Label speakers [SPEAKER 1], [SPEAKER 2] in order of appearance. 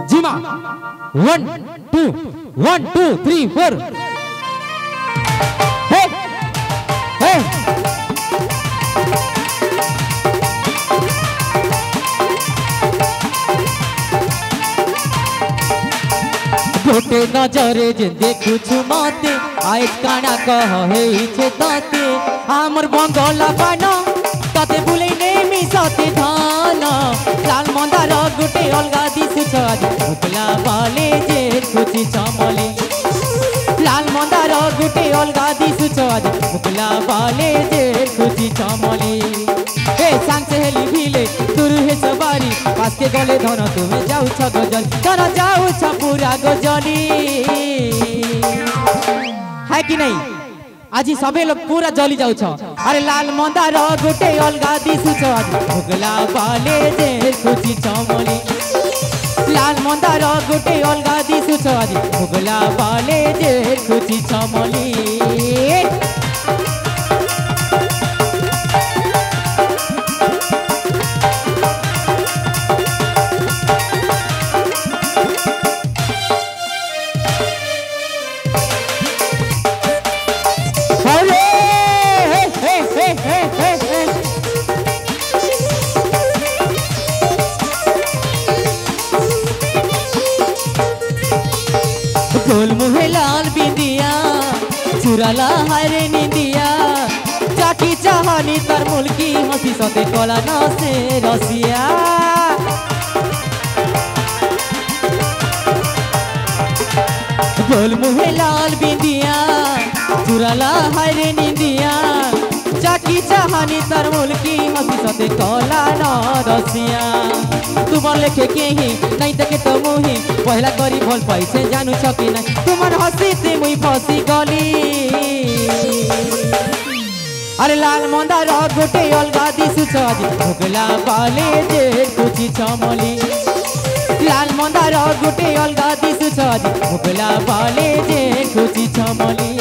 [SPEAKER 1] Jima. 1, 2, 1, 2, 3, 4. Hey, hey. गोटे नजरे जे देखु छु मते आज काना कह हे ताते हमर बंगला पान तते बुले ने मिसते धान लाल मंदार गोटे अलगा दिसु छ आज भुकला बाले जे खुची चमली लाल मंदार गोटे अलगा दिसु छ आज भुकला बाले जे खुची चमली ए सांग से हेली भिले तुरु हे सवारी पास के गले धन तुमे जाऊ छ गजल धन जाऊ छ पूरा गजली है कि नहीं आज सबे लोग पूरा जली जाऊ छ अरे लाल मंदार गोटे अलगा दिसु छ आज भुगला बाले जे खुची चमली लाल मंदार गोटे अलगा दिसु छ आज भुगला बाले जे खुची चमली गोल मुहे लाल बिंदिया चुराला हरे निंदिया चाकी चाहनी तर मुल्की हंसी सते कला न से रसिया गोल मुहे लाल बिंदिया चुराला हरे निंदिया चाकी चाहनी तर मुल्की हंसी सते कला न रसिया तुमर लेखे के ही नहीं तके तो मुही पहला करी भल पैसे जानू छकी नहीं तुमर हंसी से मुई फसी गली अरे लाल मंदार गोटे अलगा दिसु छ आज भुगला बाले जे खुची चमली लाल मंदार गोटे अलगा दिसु छ आज भुगला बाले जे खुची चमली